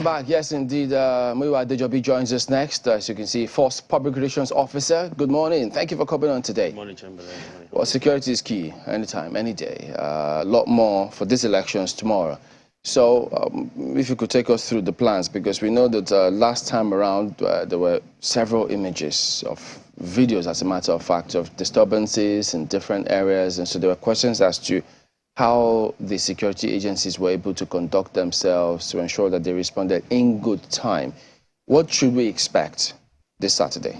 back. Yes, indeed. Muyiwa Adejobi joins us next. As you can see, Force Public Relations Officer. Good morning. Thank you for coming on today. Good morning, Chamberlain. Well, security is key, anytime, any day. A lot more for these elections tomorrow. So, if you could take us through the plans, because we know that last time around there were several images of videos, as a matter of fact, of disturbances in different areas, and so there were questions as to how the security agencies were able to conduct themselves to ensure that they responded in good time. What should we expect this Saturday?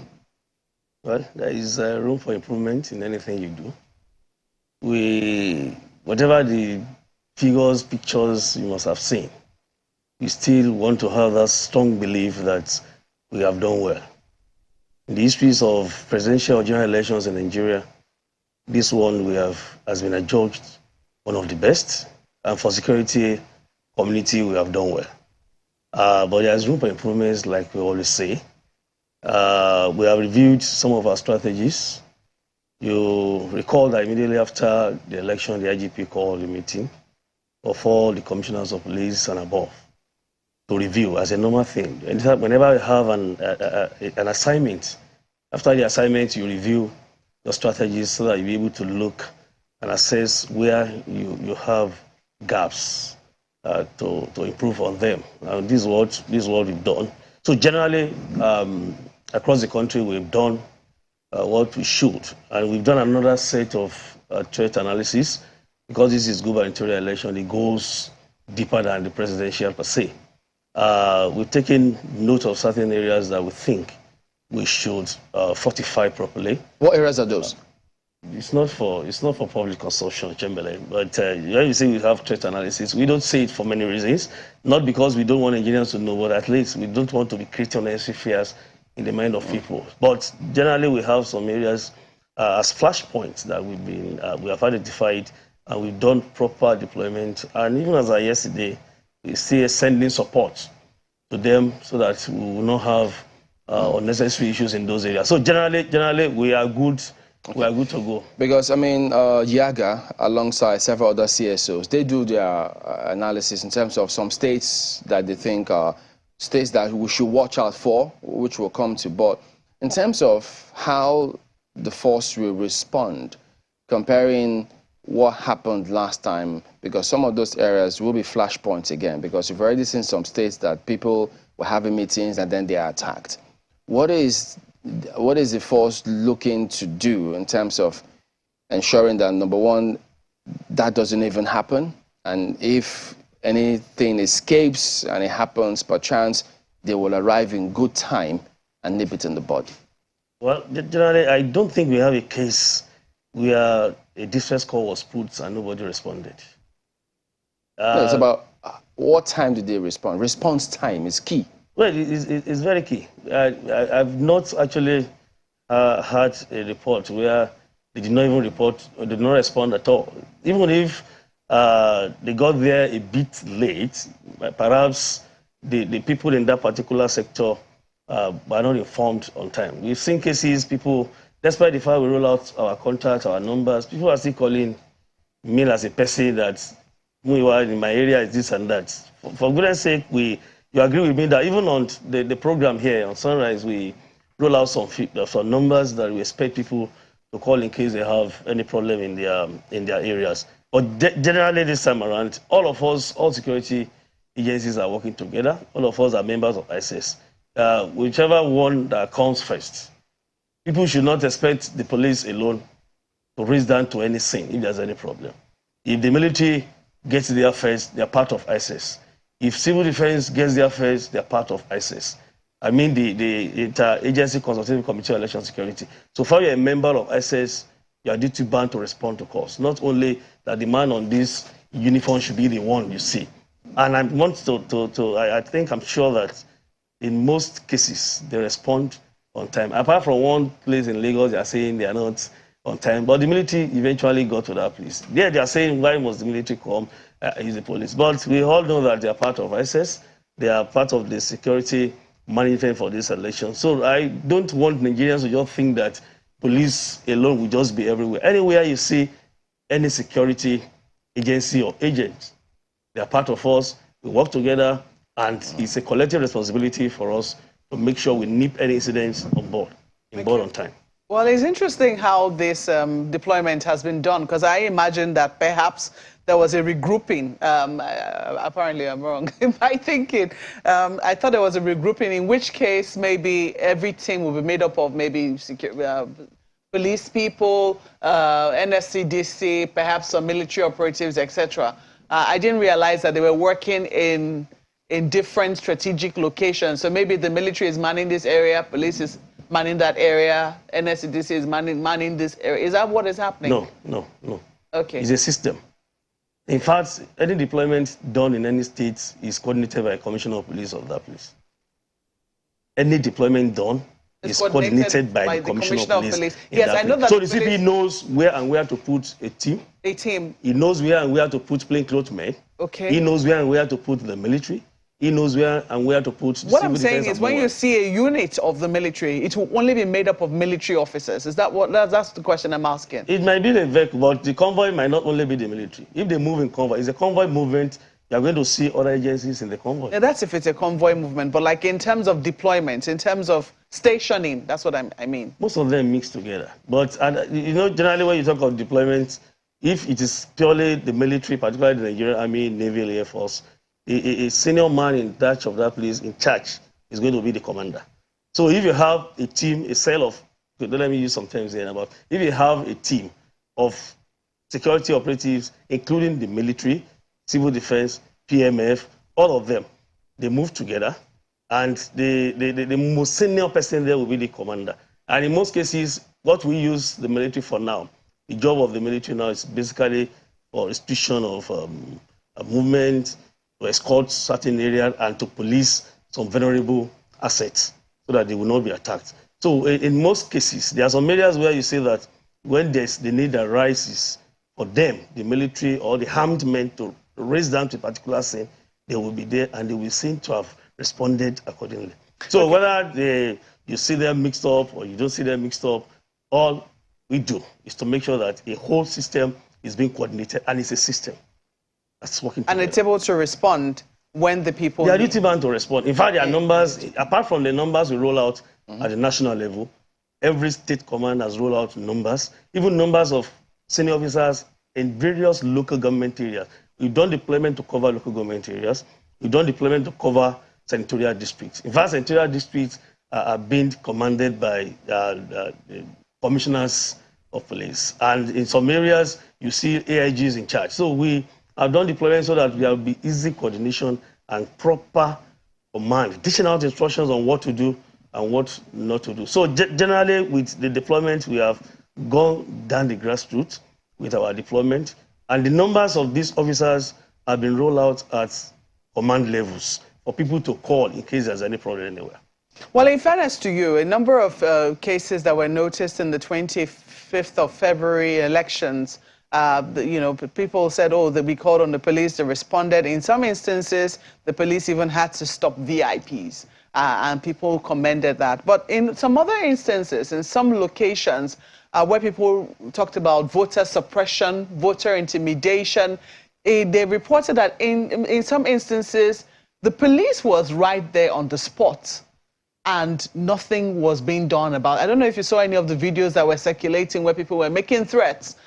Well, there is room for improvement in anything you do. Whatever the figures, pictures you must have seen, we still want to have that strong belief that we have done well. In the histories of presidential or general elections in Nigeria, this one has been adjudged one of the best, and for security community, we have done well. But there's room for improvements, like we always say. We have reviewed some of our strategies. You recall that immediately after the election, the IGP called a meeting of all the commissioners of police and above to review as a normal thing. And whenever you have an assignment, after the assignment, you review your strategies so that you'll be able to look and assess where you have gaps to improve on them. This is what we've done. So generally, across the country, we've done what we should. And we've done another set of threat analysis, because this is gubernatorial election. It goes deeper than the presidential per se. We've taken note of certain areas that we think we should fortify properly. What areas are those? It's not for public consumption, Chamberlain. But when you say we have threat analysis, we don't say it for many reasons. Not because we don't want Nigerians to know, but at least we don't want to be creating unnecessary fears in the mind of people. But generally, we have some areas as flashpoints that we have identified, and we've done proper deployment. And even as of yesterday, we still sending support to them so that we will not have unnecessary issues in those areas. So generally, we are good. We are good to go. Because, I mean, Yaga, alongside several other CSOs, they do their analysis in terms of some states that they think are states that we should watch out for, which will come to. But in terms of how the force will respond, comparing what happened last time, because some of those areas will be flashpoints again, because we've already seen some states that people were having meetings and then they are attacked. What is the force looking to do in terms of ensuring that, number one, that doesn't even happen? And if anything escapes and it happens per chance, they will arrive in good time and nip it in the bud? Well, generally, I don't think we have a case where a distress call was put and nobody responded. No, it's about what time did they respond? Response time is key. Well, it's very key. I've not actually had a report where they did not even report or did not respond at all. Even if they got there a bit late, perhaps the people in that particular sector were not informed on time. We've seen cases, people, despite the fact we roll out our contacts, our numbers, people are still calling me as a person that in my area is this and that. For goodness sake, you agree with me that even on the program here on Sunrise, we roll out some numbers that we expect people to call in case they have any problem in their areas. But generally this time around, all of us, all security agencies are working together. All of us are members of ISIS. Whichever one that comes first, people should not expect the police alone to raise down to any scene if there's any problem. If the military gets there first, they're part of ISIS. If civil defense gets there first, they're part of ISIS. I mean the Interagency Consultative Committee on Election Security. So far you're a member of ISIS, you are duty bound to respond to calls. Not only that the man on this uniform should be the one you see. And I want I think I'm sure that in most cases, they respond on time. Apart from one place in Lagos, they are saying they are not on time. But the military eventually got to that place. There they are saying, why must the military come? Is the police. But we all know that they are part of ISIS. They are part of the security management for this election. So I don't want Nigerians to just think that police alone will just be everywhere. Anywhere you see any security agency or agent, they are part of us. We work together. And it's a collective responsibility for us to make sure we nip any incidents on board on time. Well, it's interesting how this deployment has been done, because I imagine that perhaps there was a regrouping. Apparently, I'm wrong in my thinking. I thought there was a regrouping, in which case maybe every team will be made up of maybe police people, NSCDC, perhaps some military operatives, etc. I didn't realize that they were working in different strategic locations. So maybe the military is manning this area, police is manning that area, NSCDC is manning this area. Is that what is happening? No. Okay. It's a system. In fact, any deployment done in any state is coordinated by a commissioner of police of that place. Any deployment done is coordinated by the commissioner of police. Yes, I know that. So the CP knows where to put a team. He knows where to put plainclothes men. Okay. He knows where to put the military. He knows where to put the What I'm saying is, when you see a unit of the military, it will only be made up of military officers. Is that what? That's the question I'm asking. It might be the vehicle, but the convoy might not only be the military. If they move in convoy, it's a convoy movement. You're going to see other agencies in the convoy. Yeah, that's if it's a convoy movement. But like in terms of deployment, in terms of stationing, that's what I mean. Most of them mix together. But you know, generally when you talk of deployment, if it is purely the military, particularly the Nigerian Army, Naval, Air Force, a senior man in charge of that place, in charge, is going to be the commander. So if you have a team, a cell of, let me use some terms here about, if you have a team of security operatives, including the military, civil defense, PMF, all of them, they move together, and the most senior person there will be the commander. And in most cases, what we use the military for now, the job of the military now is basically for restriction of movement, to escort certain areas, and to police some vulnerable assets so that they will not be attacked. So in most cases, there are some areas where you say that when the need arises for them, the military or the armed men, to raise down to a particular scene, they will be there and they will seem to have responded accordingly. So whether you see them mixed up or you don't see them mixed up, all we do is to make sure that a whole system is being coordinated, and it's a system that's working together. And it's able to respond when the people... They are duty-bound to respond. In fact, there are numbers, apart from the numbers we roll out at the national level, every state command has rolled out numbers, even numbers of senior officers in various local government areas. We've done deployment to cover local government areas. We've done deployment to cover senatorial districts. In fact, senatorial districts are being commanded by commissioners of police. And in some areas, you see AIGs in charge. So we have done deployment so that there will be easy coordination and proper command, dishing out instructions on what to do and what not to do. So generally, with the deployment, we have gone down the grassroots with our deployment. And the numbers of these officers have been rolled out at command levels for people to call in case there's any problem anywhere. Well, in fairness to you, a number of cases that were noticed in the 25th of February elections, you know, people said, oh, that we called on the police, they responded. In some instances, the police even had to stop VIPs, and people commended that. But in some other instances, in some locations, where people talked about voter suppression, voter intimidation, they reported that in some instances, the police was right there on the spot and nothing was being done about it. I don't know if you saw any of the videos that were circulating where people were making threats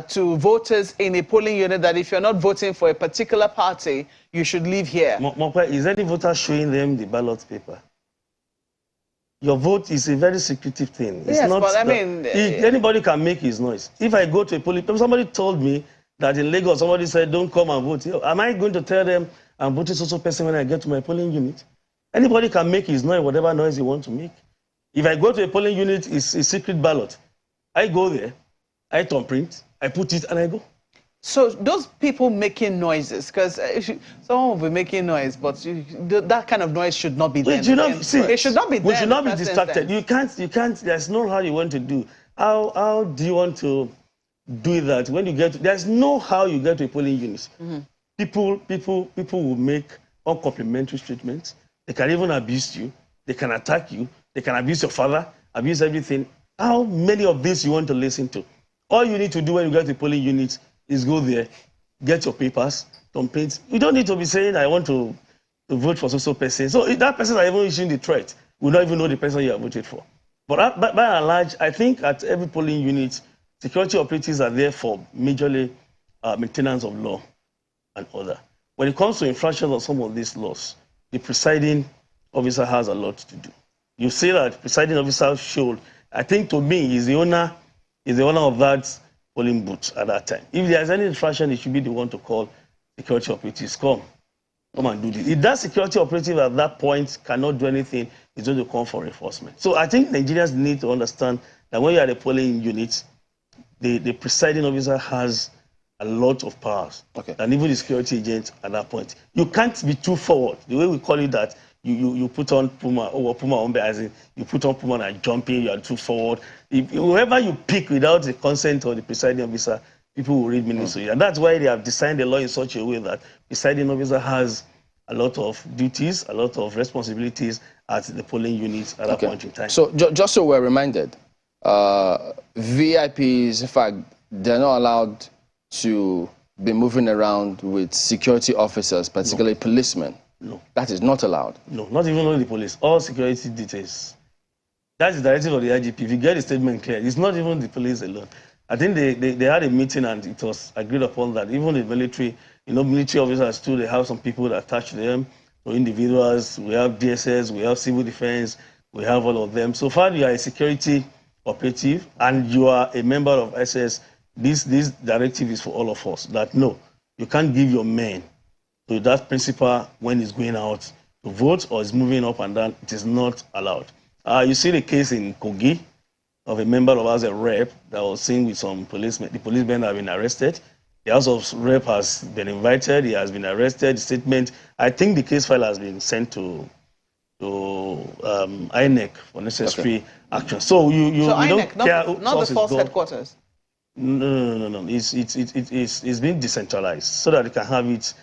to voters in a polling unit that if you're not voting for a particular party, you should leave here. Mopa, is any voter showing them the ballot paper? Your vote is a very secretive thing. It's yes, not but I mean... anybody can make his noise. If I go to a polling... Somebody told me that in Lagos, somebody said, don't come and vote. Am I going to tell them I'm voting so person when I get to my polling unit? Anybody can make his noise, whatever noise he wants to make. If I go to a polling unit, it's a secret ballot. I go there, I thumbprint, I put it, and I go. So those people making noises, because someone will be making noise, but that kind of noise should not be there. It should not, see, it should not be there. We should not be distracted. You can't, there's no how you want to do. How do you want to do that? When you get, there's no how you get to a polling unit. People will make uncomplimentary statements. They can even abuse you. They can attack you. They can abuse your father, abuse everything. How many of these you want to listen to? All you need to do when you get to a polling unit is go there, get your papers, thumbprint. You don't need to be saying, I want to to vote for so person. So if that person is even issuing the threat, will not even know the person you have voted for. But by and large, I think at every polling unit, security operatives are there for majorly maintenance of law and order. When it comes to infractions of some of these laws, the presiding officer has a lot to do. You say that presiding officer should, I think to me, is the owner of that polling booth at that time. If there's any infraction, it should be the one to call security operatives. Come and do this. If that security operative at that point cannot do anything, it's going to come for enforcement. So I think Nigerians need to understand that when you're at a polling unit, the presiding officer has a lot of powers. Okay. And even the security agent at that point. You can't be too forward. The way we call it that you put on Puma, or Puma on as in you put on Puma and jumping, you are too forward. Whoever you pick without the consent of the presiding officer, people will read meanings to it. And that's why they have designed the law in such a way that presiding officer has a lot of duties, a lot of responsibilities at the polling units at that point in time. So just so we're reminded, VIPs, in fact, they're not allowed to be moving around with security officers, particularly policemen. No. That is not allowed. No, not even only the police, all security details. That's the directive of the IGP. If you get the statement clear, it's not even the police alone. I think they had a meeting and it was agreed upon that even the military, military officers too, they have some people that attach to them, so individuals, we have DSS, we have civil defense, we have all of them. So far you are a security operative and you are a member of SS, this directive is for all of us, that no, you can't give your men to that principal when he's going out to vote or is moving up and down. It is not allowed. You see the case in Kogi of a member of us, a rep, that was seen with some policemen. The policemen have been arrested. The House of Rep has been invited. He has been arrested. The statement, I think the case file has been sent to INEC for necessary action. So you INEC, don't care not the force headquarters. No. It's been decentralized so that you can have it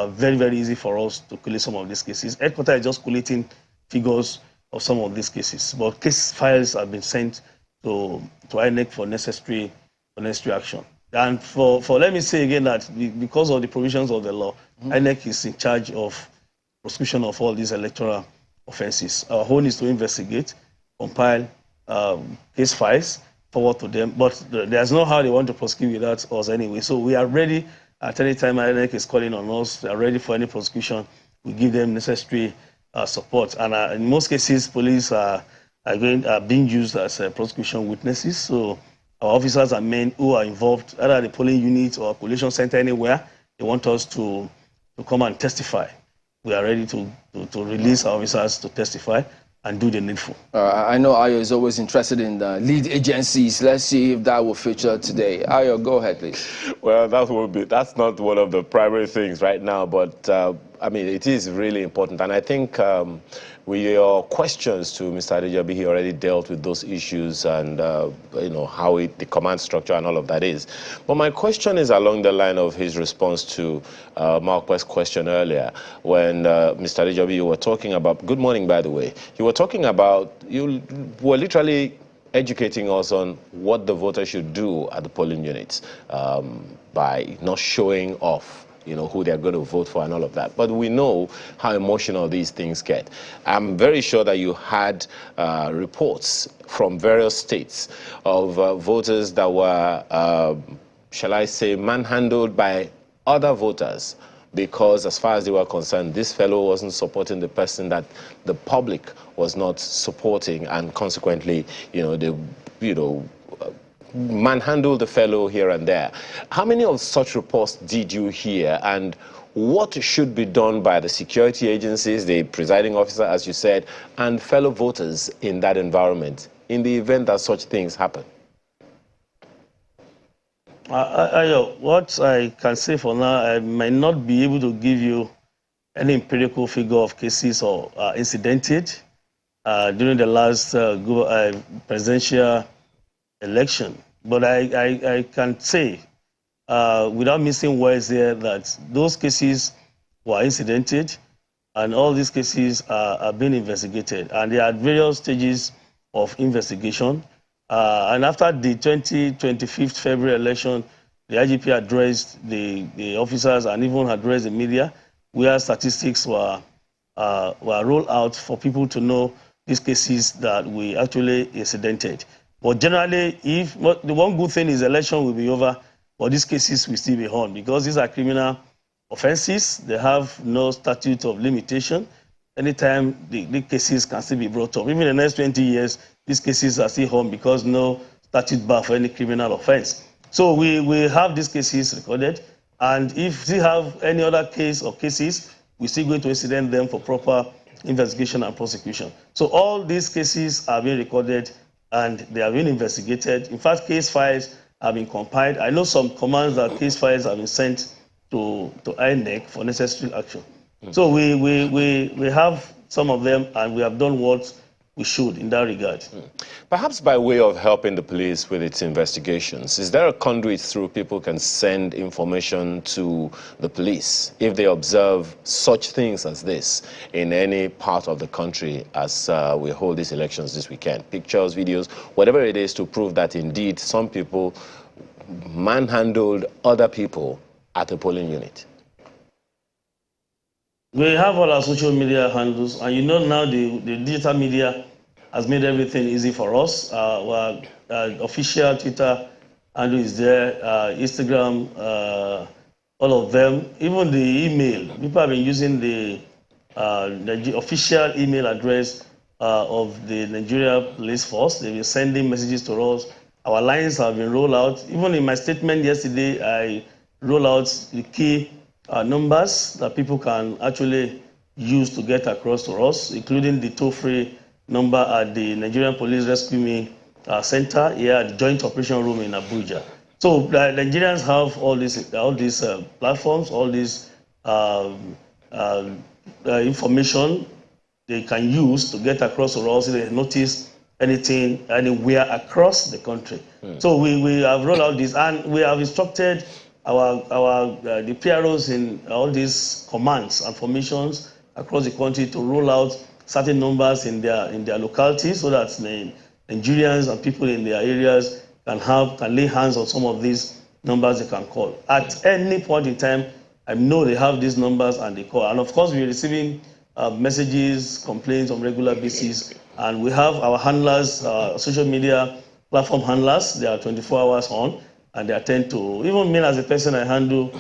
very, very easy for us to collate some of these cases. Headquarters is just collating figures of some of these cases, but case files have been sent to INEC for necessary action. And for let me say again that because of the provisions of the law, INEC is in charge of prosecution of all these electoral offenses. Our own is to investigate, compile case files, forward to them, but there's no how they want to prosecute without us anyway. So we are ready at any time INEC is calling on us. We are ready for any prosecution. We give them necessary support. And in most cases, police are being used as prosecution witnesses. So our officers and men who are involved, either at the polling unit or collation center, anywhere, they want us to come and testify. We are ready to release our officers to testify and do the needful. I know Ayo is always interested in the lead agencies. Let's see if that will feature today. Ayo, go ahead, please. Well, that's not one of the primary things right now, but I mean, it is really important. And I think with your questions to Mr. Adejobi, he already dealt with those issues and, how the command structure and all of that is. But my question is along the line of his response to Mark's question earlier when Mr. Adejobi, you were talking about, good morning, by the way, you were talking about, you were literally educating us on what the voter should do at the polling units by not showing off who they're going to vote for and all of that. But we know how emotional these things get. I'm very sure that you had reports from various states of voters that were, shall I say, manhandled by other voters because as far as they were concerned, this fellow wasn't supporting the person that the public was not supporting, and consequently, they, manhandle the fellow here and there. How many of such reports did you hear, and what should be done by the security agencies, the presiding officer, as you said, and fellow voters in that environment in the event that such things happen? What I can say for now, I might not be able to give you any empirical figure of cases or incidented during the last presidential election. But I can say, without missing words here, that those cases were incidented, and all these cases are being investigated. And they are at various stages of investigation. And after the 25th February election, the IGP addressed the officers and even addressed the media, where statistics were were rolled out for people to know these cases that we actually incidented. But generally, if the one good thing is election will be over, but these cases will still be on because these are criminal offenses. They have no statute of limitation. Anytime the cases can still be brought up. Even in the next 20 years, these cases are still on because no statute bar for any criminal offense. So we have these cases recorded, and if we have any other case or cases, we're still going to incident them for proper investigation and prosecution. So all these cases are being recorded and they are being investigated. In fact, case files have been compiled. I know some commands that case files have been sent to INEC for necessary action. So we have some of them, and we have done what we should in that regard. Perhaps by way of helping the police with its investigations, is there a conduit through people can send information to the police if they observe such things as this in any part of the country as we hold these elections this weekend? Pictures, videos, whatever it is to prove that indeed some people manhandled other people at a polling unit. We have all our social media handles, and you know now the digital media has made everything easy for us. Our official Twitter handle is there, Instagram, all of them. Even the email, people have been using the official email address of the Nigeria Police Force. They've been sending messages to us. Our lines have been rolled out. Even in my statement yesterday, I rolled out the key numbers that people can actually use to get across to us, including the toll-free number at the Nigerian Police Rescue Me Center here at the Joint Operation Room in Abuja. So Nigerians have all these platforms, all this information they can use to get across to us if they notice anything anywhere across the country. So we have rolled out this, and we have instructed the PROs in all these commands and formations across the country to roll out certain numbers in their localities so that the Nigerians and people in their areas can lay hands on some of these numbers they can call. At any point in time, I know they have these numbers and they call. And of course, we're receiving messages, complaints on regular basis, and we have our handlers, social media platform handlers. They are 24 hours on, and they attend to, even me as a person, I handle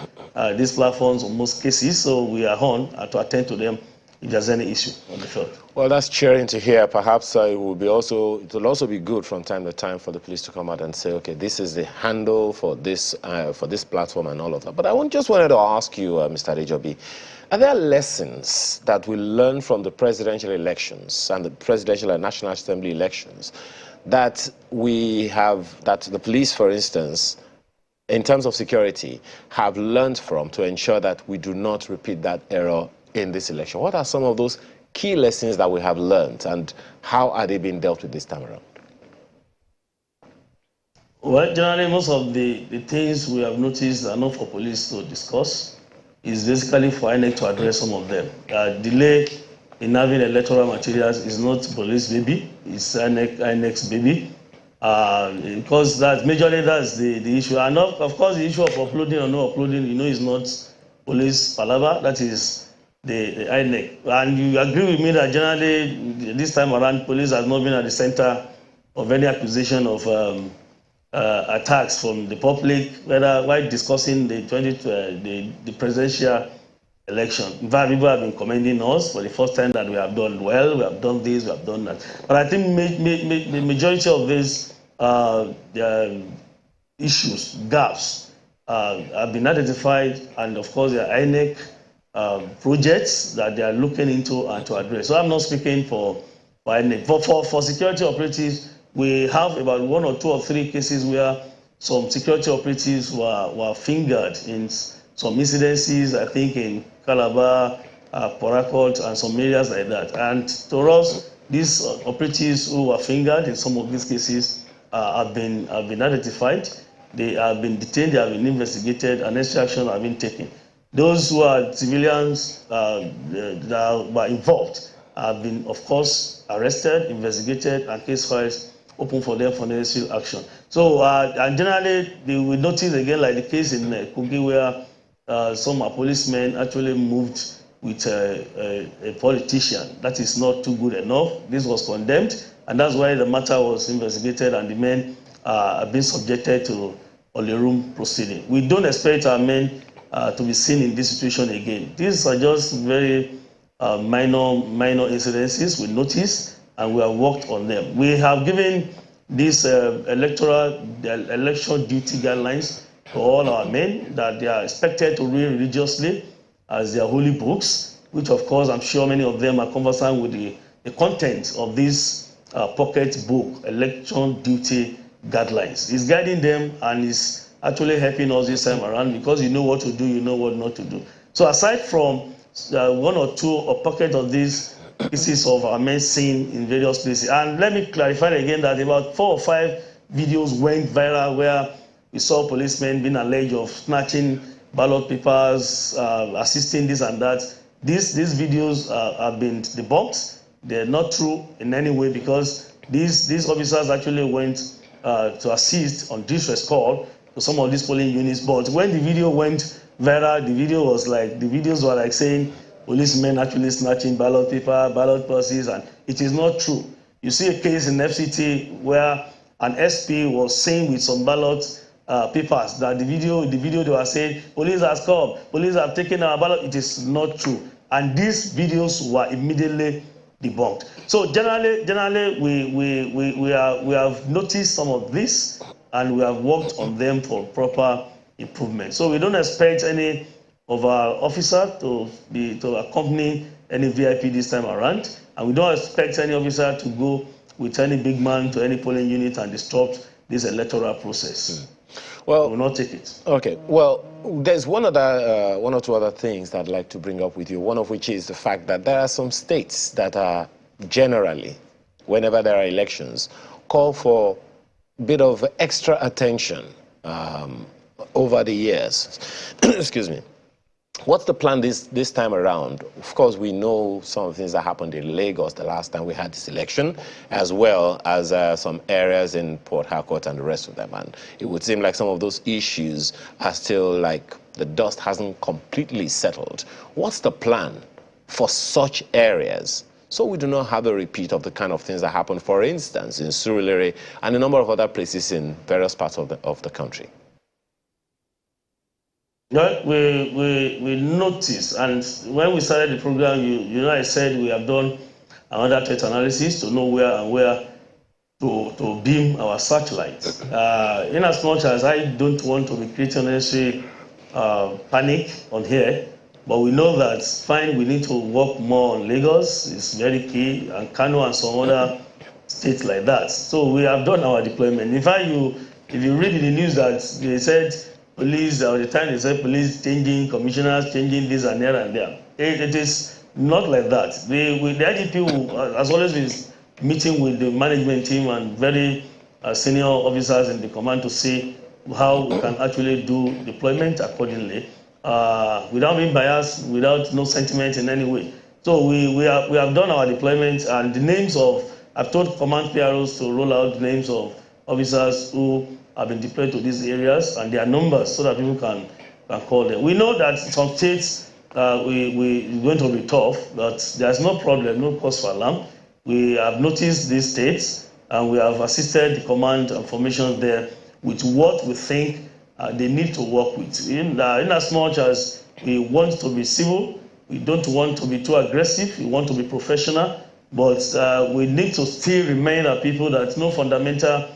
these platforms on most cases, so we are on to attend to them if there's any issue on the field. Well, that's cheering to hear. Perhaps it will also be good from time to time for the police to come out and say, okay, this is the handle for this platform and all of that. But I just wanted to ask you, Mr. Adejobi, are there lessons that we learn from the presidential elections and the presidential and National Assembly elections that the police, for instance, in terms of security, have learned from to ensure that we do not repeat that error in this election? What are some of those key lessons that we have learned, and how are they being dealt with this time around? Well, generally, most of the things we have noticed are not for police to discuss. It's basically for INEC to address some of them. Delay in having electoral materials is not police baby, it's INEC's baby. Because majorly that's the issue. And of course, the issue of uploading or no uploading, is not police palaver, that is the INEC. And you agree with me that generally, this time around, police has not been at the center of any accusation of attacks from the public, while discussing the presidential election. In fact, people have been commending us for the first time that we have done well, we have done this, we have done that. But I think the majority of these issues, gaps, have been identified, and of course, there are INEC projects that they are looking into and to address. So I'm not speaking for INEC. For security operatives, we have about 1 or 2 or 3 cases where some security operatives were fingered in some incidences, I think in Calabar, Port Harcourt, and some areas like that. And to us, these operatives who were fingered in some of these cases have been identified. They have been detained, they have been investigated, and necessary action have been taken. Those who are civilians that were involved have been, of course, arrested, investigated, and case files open for them for necessary action. So, and generally, we notice again, like the case in Kogi, where some policemen actually moved with a politician. That is not too good enough. This was condemned, and that's why the matter was investigated, and the men have been subjected to Olerum proceeding. We don't expect our men to be seen in this situation again. These are just very minor incidences we noticed, and we have worked on them. We have given these election duty guidelines to all our men that they are expected to read religiously as their holy books, which of course I'm sure many of them are conversant with the content of this pocket book, election duty guidelines. It's guiding them and is actually helping us this time around, because you know what to do, you know what not to do. So aside from one or two or pocket of these pieces of our men seen in various places, and let me clarify again that about 4 or 5 videos went viral where we saw policemen being alleged of snatching ballot papers, assisting this and that. These videos have been debunked. They're not true in any way, because these officers actually went to assist on distress call to some of these polling units. But when the video went viral, the videos were like saying policemen actually snatching ballot paper, ballot boxes, and it is not true. You see a case in FCT where an SP was saying with some ballot papers that the video they were saying police has come, police have taken our ballot. It is not true, and these videos were immediately debunked. So generally we have noticed some of this, and we have worked on them for proper improvement. So we don't expect any of our officers to accompany any VIP this time around, and we don't expect any officer to go with any big man to any polling unit and disrupt this electoral process. Well, we will not take it. Okay. Well, there's one or two other things that I'd like to bring up with you. One of which is the fact that there are some states that are generally, whenever there are elections, call for a bit of extra attention over the years. Excuse me. What's the plan this time around? Of course, we know some of the things that happened in Lagos the last time we had this election, as well as some areas in Port Harcourt and the rest of them. And it would seem like some of those issues are still like the dust hasn't completely settled. What's the plan for such areas, so we do not have a repeat of the kind of things that happened, for instance, in Surulere and a number of other places in various parts of the country? No, we noticed, and when we started the program, you know, I said we have done another threat analysis to know where to beam our searchlights. In as much as I don't want to be creating unnecessary panic on here, but we know that fine, we need to work more on Lagos. It's very key, and Kano and some other states like that. So we have done our deployment. In fact, if you read in the news that they said police, or the time they said police changing commissioners, changing this and there and there. It is not like that. The IGP has always been meeting with the management team and very senior officers in the command to see how we can actually do deployment accordingly, without being biased, without no sentiment in any way. So we have done our deployment, and the names of, I've told command PROs to roll out the names of officers who have been deployed to these areas and their numbers, so that people can call them. We know that some states we're going to be tough, but there's no problem, no cause for alarm. We have noticed these states, and we have assisted the command and formation there with what we think they need to work with. In as much as we want to be civil, we don't want to be too aggressive, we want to be professional, but we need to still remain a people that no fundamental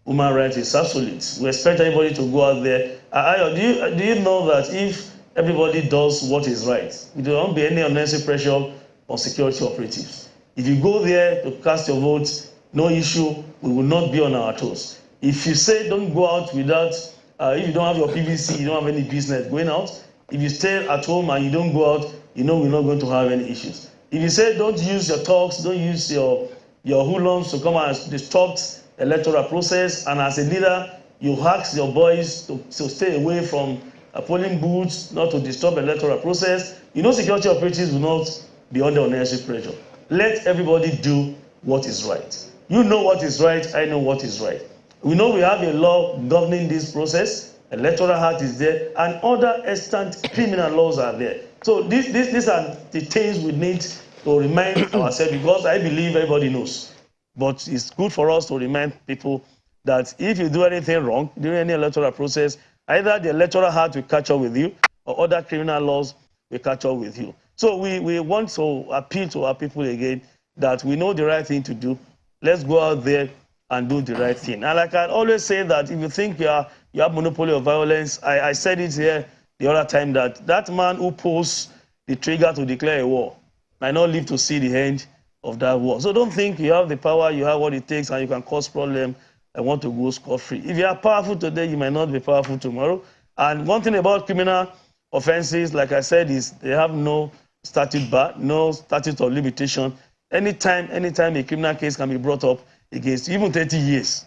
human rights is absolute. We expect anybody to go out there. Do you know that if everybody does what is right, there won't be any unnecessary pressure on security operatives? If you go there to cast your vote, no issue, we will not be on our toes. If you say don't go out without, if you don't have your PVC, you don't have any business going out. If you stay at home and you don't go out, you know we're not going to have any issues. If you say don't use your talks, don't use your hoolums to come and disrupt electoral process, and as a leader, you ask your boys to stay away from polling booths, not to disturb electoral process, you know security operatives will not be under unnecessary pressure. Let everybody do what is right. You know what is right, I know what is right. We know we have a law governing this process, Electoral Act is there, and other extant criminal laws are there. So these are the things we need to remind ourselves, because I believe everybody knows. But it's good for us to remind people that if you do anything wrong during any electoral process, either the Electoral Act will catch up with you, or other criminal laws will catch up with you. So we want to appeal to our people again that we know the right thing to do. Let's go out there and do the right thing. And like I always say, that if you think you have monopoly of violence, I said it here the other time, that man who pulls the trigger to declare a war might not live to see the end of that war. So don't think you have the power, you have what it takes, and you can cause problem and want to go scot-free. If you are powerful today, you might not be powerful tomorrow. And one thing about criminal offenses, like I said, is they have no statute bar, no statute of limitation. Anytime a criminal case can be brought up against, even 30 years.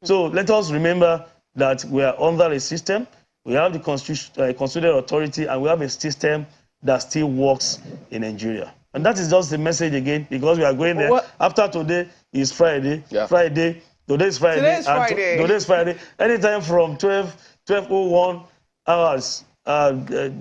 So let us remember that we are under a system. We have the constitutional authority, and we have a system that still works in Nigeria. And that is just the message again, because we are going there. After today is Friday. Yeah. Friday. Today is Friday. Today is Friday. Today is Friday. Anytime from 12:01 hours,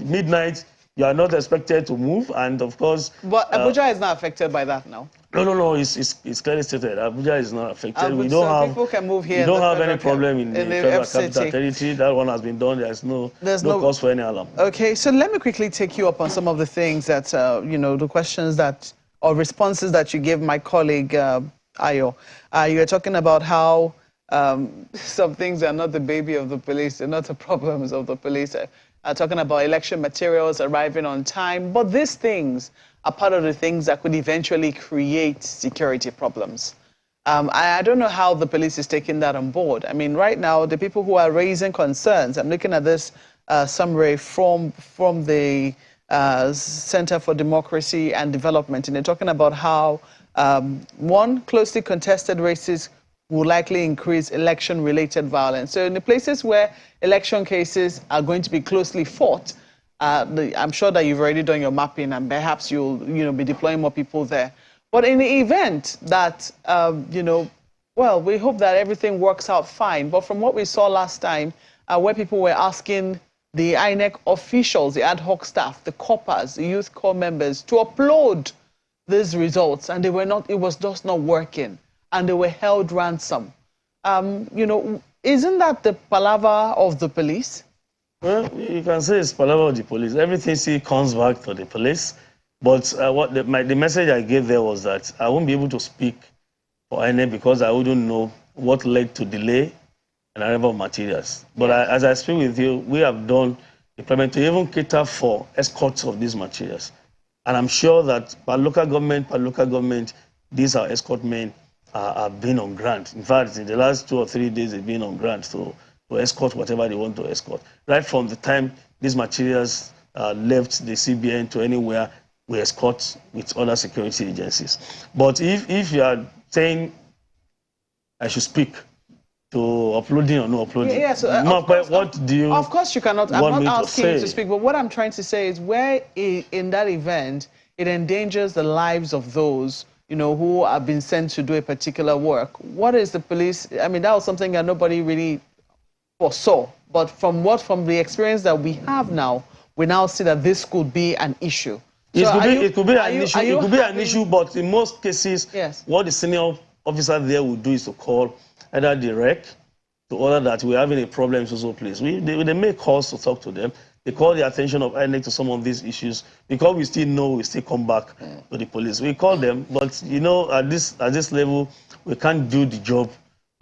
midnight, you are not expected to move. And of course, but Abuja is not affected by that now. No. It's clearly stated. Abuja is not affected. We don't have. People can move here. We don't have any problem in the federal capital territory. That one has been done. There's no cause for any alarm. Okay, so let me quickly take you up on some of the things that the questions that or responses that you gave my colleague Ayo. You were talking about how some things are not the baby of the police. They're not the problems of the police. Talking about election materials arriving on time, but these things are part of the things that could eventually create security problems. I don't know how the police is taking that on board. I mean, right now, the people who are raising concerns, I'm looking at this summary from the Center for Democracy and Development, and they're talking about how, one, closely contested races will likely increase election-related violence. So in the places where election cases are going to be closely fought, I'm sure that you've already done your mapping, and perhaps you'll be deploying more people there. But in the event that, well, we hope that everything works out fine. But from what we saw last time, where people were asking the INEC officials, the ad hoc staff, the coppers, the youth corps members, to upload these results, and they were not, it was just not working, and they were held ransom. Isn't that the palaver of the police? Well, you can say it's palaver of the police. Everything still comes back to the police. But the message I gave there was that I won't be able to speak for INEC because I wouldn't know what led to delay and arrival of materials. But as I speak with you, we have done the payment to even cater for escorts of these materials. And I'm sure that per local government, these are escort men have been on grant. In fact, in the last 2 or 3 days, they've been on grant to escort whatever they want to escort. Right from the time these materials left the CBN to anywhere, we escort with other security agencies. But if you are saying I should speak to uploading or no uploading, what do you? Of course you cannot. I'm not asking you to speak, but what I'm trying to say is where in that event it endangers the lives of those who have been sent to do a particular work. What is the police? I mean, that was something that nobody really foresaw. But from the experience that we have now, we now see that this could be an issue. It could be an issue, but in most cases, what the senior officer there will do is to call either the REC to order that we're having a problem in social place. They make calls to talk to them. They call the attention of INEC to some of these issues because we still come back to the police. We call them, but at this level, we can't do the job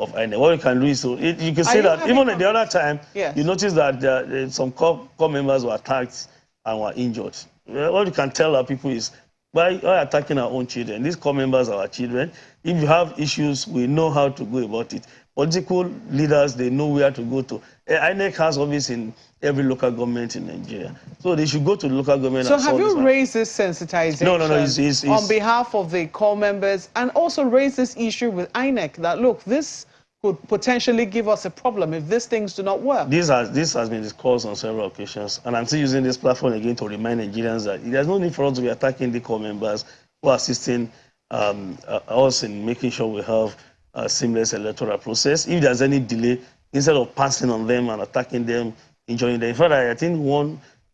of INEC. What we can do is, you can say that even at the other time, you notice that some corps members were attacked and were injured. What you can tell our people is, why attacking our own children? These corps members are our children. If you have issues, we know how to go about it. Political leaders, they know where to go to. INEC has office in every local government in Nigeria. So they should go to the local government. So have you raised this sensitization No, on behalf of the corps members, and also raised this issue with INEC that, look, this could potentially give us a problem if these things do not work? This has been discussed on several occasions, and I'm still using this platform again to remind Nigerians that there's no need for us to be attacking the corps members who are assisting us in making sure we have a seamless electoral process. If there's any delay, instead of passing on them and attacking them, injuring them. In fact, I think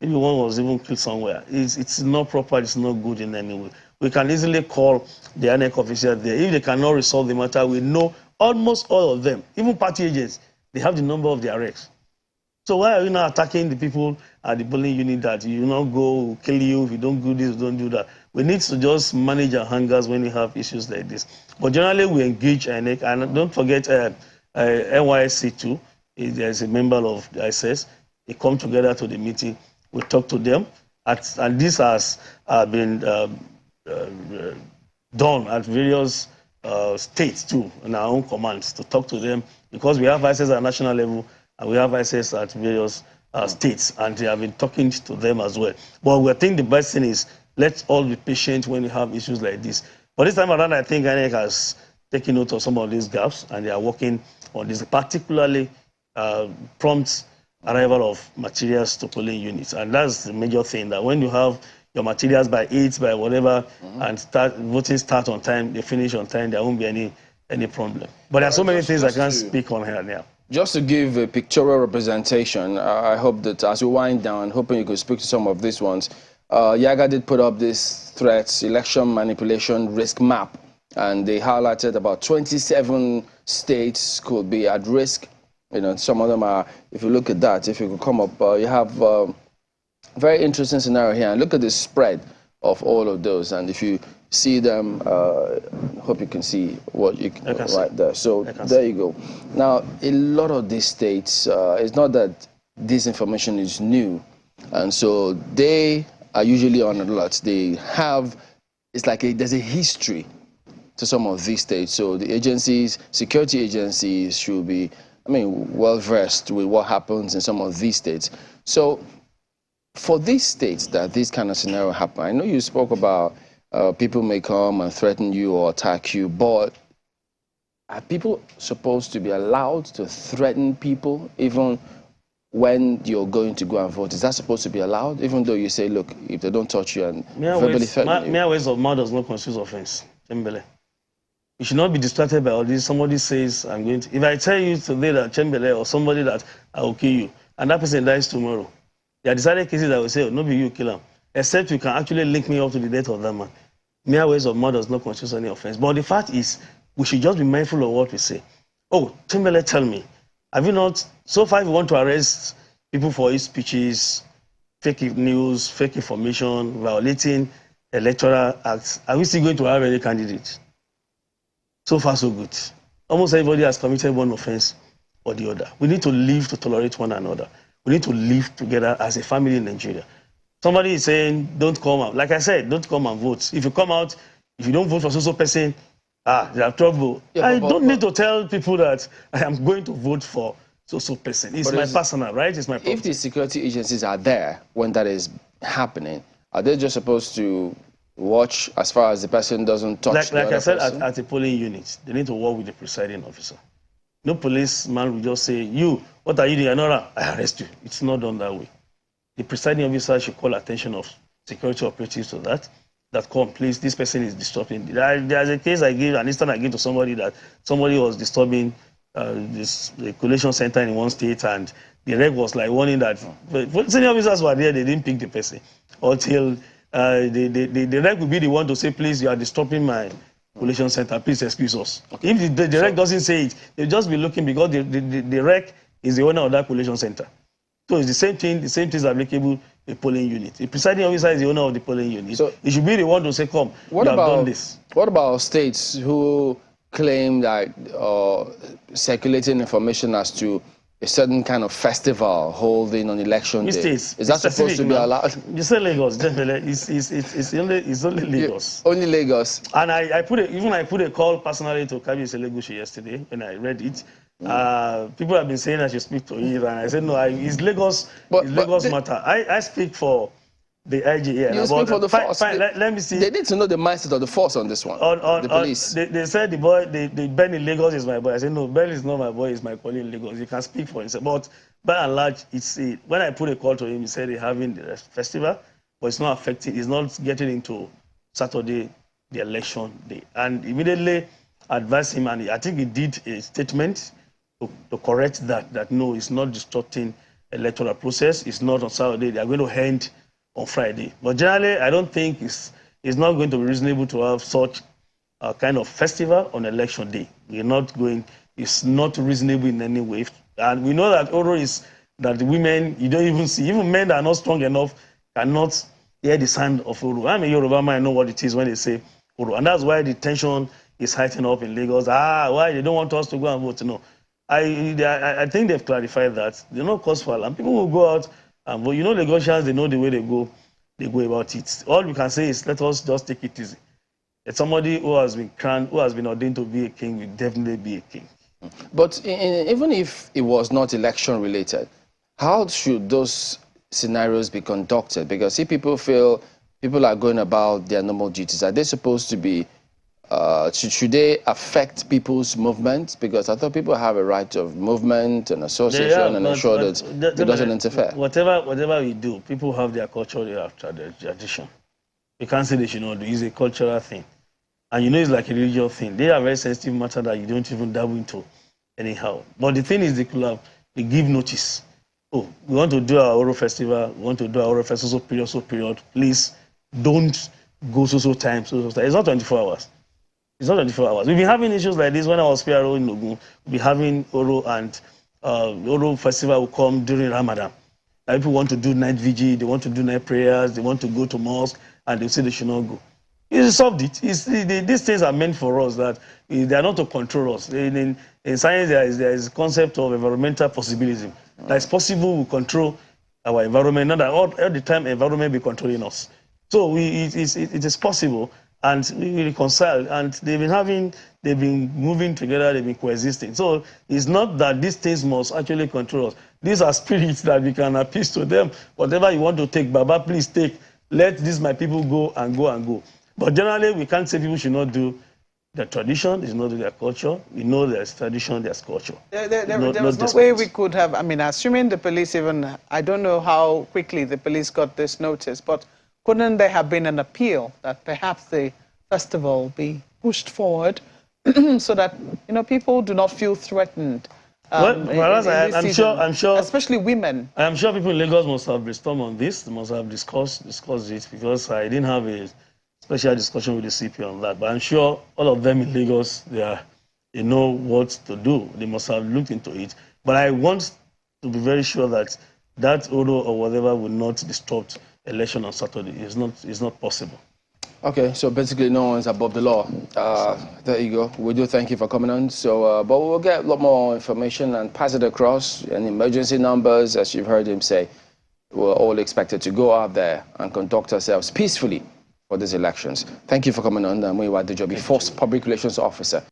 maybe one was even killed somewhere. It's not proper, it's not good in any way. We can easily call the INEC officials there. If they cannot resolve the matter, we know almost all of them, even party agents, they have the number of their arrests. So why are you now attacking the people at the polling unit that you not go, kill you, if you don't do this, don't do that? We need to just manage our hangers when we have issues like this. But generally, we engage INEC, and don't forget NYSC too. There's a member of the ISS. They come together to the meeting. We talk to them, and this has been done at various states too, in our own commands, to talk to them, because we have ISS at national level and we have ISS at various states, and they have been talking to them as well. But we think the best thing is let's all be patient when we have issues like this. But this time around, I think INEC has taken note of some of these gaps, and they are working on this, particularly prompt arrival of materials to polling units. And that's the major thing, that when you have your materials by 8, by whatever, and voting start on time, they finish on time, there won't be any problem. But there are so many things I can't speak on here now. Just to give a pictorial representation, I hope that as we wind down, hoping you could speak to some of these ones. Yaga did put up this threats, election manipulation risk map, and they highlighted about 27 states could be at risk. You know, some of them are, if you look at that, if you could come up, you have very interesting scenario here. And look at the spread of all of those. And if you see them, hope you can see what you can right there. So there you go. Now, a lot of these states, it's not that this information is new. And so they are usually on alert. They have, it's like there's a history to some of these states. So the agencies, security agencies should be, I mean, well versed with what happens in some of these states. So for these states that this kind of scenario happen, I know you spoke about people may come and threaten you or attack you, but are people supposed to be allowed to threaten people even when you're going to go and vote? Is that supposed to be allowed, even though you say, look, if they don't touch you and verbally threaten you? Mere ways of mouth does not constitute offense. Chembele. You should not be distracted by all this. Somebody says, I'm going to... If I tell you today that Chembele or somebody that I will kill you, and that person dies tomorrow, there are decided cases that will say, oh, no, be you kill him, except you can actually link me up to the death of that man. Mere ways of mouth does not constitute any offense. But the fact is, we should just be mindful of what we say. Oh, Chembele, tell me, have you not... So far, if you want to arrest people for his speeches, fake news, fake information, violating electoral acts, are we still going to have any candidates? So far, so good. Almost everybody has committed one offense or the other. We need to live to tolerate one another. We need to live together as a family in Nigeria. Somebody is saying, don't come out. Like I said, don't come and vote. If you come out, if you don't vote for so-so person, they have trouble. Yeah, I don't need to tell people that I am going to vote for so-so person. It's my personal, right? It's my property. If the security agencies are there when that is happening, are they just supposed to watch as far as the person doesn't touch the other person? Like I said, at a polling unit, they need to work with the presiding officer. No policeman will just say, you, what are you doing? I arrest you. It's not done that way. The presiding officer should call attention of security operatives to that come, please, this person is disturbing. There's a case I gave, an instance I gave to somebody that somebody was disturbing the collation center in one state, and the reg was like warning that senior officers were there, they didn't pick the person until the reg will be the one to say, please, you are disturbing my collation center, please excuse us. Okay. If the reg doesn't say it, they'll just be looking, because the reg is the owner of that collation center. So it's the same thing is applicable to a polling unit. The presiding officer is the owner of the polling unit. So it should be the one to say, come, you have done this. What about states who claim that circulating information as to a certain kind of festival holding on election day? Is that supposed to be allowed? You say Lagos, definitely. It's only Lagos. Yeah, only Lagos. And I put a call personally to Kabiyesi Elegushi yesterday when I read it. People have been saying I should speak to it, and I said no. It's Lagos. It's Lagos matter. I speak for the IGA. You speak for the force. Let me see. They need to know the mindset of the force on this one. The police. They said the Ben in Lagos is my boy. I said no, Ben is not my boy. It's my colleague in Lagos. He can speak for himself. But by and large, when I put a call to him, he said they're having the festival, but it's not affecting. It's not getting into Saturday, the election day. And immediately advised him, and I think he did a statement to correct that no, it's not disrupting electoral process. It's not on Saturday. They are going to end on Friday. But generally, I don't think it's not going to be reasonable to have such a kind of festival on election day. It's not reasonable in any way. And we know that Oro is that the women, you don't even see, even men that are not strong enough cannot hear the sound of Oro. I'm a Yoruba man, I know what it is when they say Oro. And that's why the tension is heightening up in Lagos. Why they don't want us to go and vote? No. I think they've clarified that. There's no cause for alarm. People will go out and vote. You know, Lagosians, they know the way they go about it. All we can say is let us just take it easy. It's somebody who has been crowned, who has been ordained to be a king, will definitely be a king. But even if it was not election related, how should those scenarios be conducted? Because if people feel people are going about their normal duties, are they supposed to be, should they affect people's movement? Because I thought people have a right of movement and association and ensure that it doesn't interfere. Whatever we do, people have their culture, they have their tradition. You can't say they should not do. It's a cultural thing. And you know it's like a religious thing. They are very sensitive matter that you don't even dabble into anyhow. But the thing is they give notice. Oh, we want to do our Oro festival, we want to do our Oro festival so period. Please don't go so time. It's not 24 hours. It's not 24 hours. We've been having issues like this when I was PRO in Ogun. We'll be having Oro and Oro festival will come during Ramadan. People want to do night vigil, they want to do night prayers, they want to go to mosque, and they say they should not go. It's solved it. These things are meant for us, that they are not to control us. In science, there is a concept of environmental possibilism. That it's possible we control our environment, not that all the time environment be controlling us. So it is possible, and we reconcile, and they've been moving together, they've been coexisting. So it's not that these things must actually control us. These are spirits that we can appease to them. Whatever you want to take, Baba, please take. Let these my people go and go and go. But generally, we can't say people should not do their tradition, they should not do their culture. We know there's tradition, there's culture. There was no way we could have, I mean, assuming the police even, I don't know how quickly the police got this notice, but couldn't there have been an appeal that perhaps the festival be pushed forward so that, you know, people do not feel threatened? I'm sure, especially women. I'm sure people in Lagos must have brainstormed on this, they must have discussed it, because I didn't have a special discussion with the CP on that. But I'm sure all of them in Lagos, they know what to do. They must have looked into it. But I want to be very sure that that Odo or whatever will not disrupt election on Saturday. It's not possible. Okay, so basically no one's above the law. There you go. We do thank you for coming on. So, but we'll get a lot more information and pass it across. And emergency numbers, as you've heard him say, we're all expected to go out there and conduct ourselves peacefully for these elections. Thank you for coming on. Muyiwa Adejobi, Force Public Relations Officer.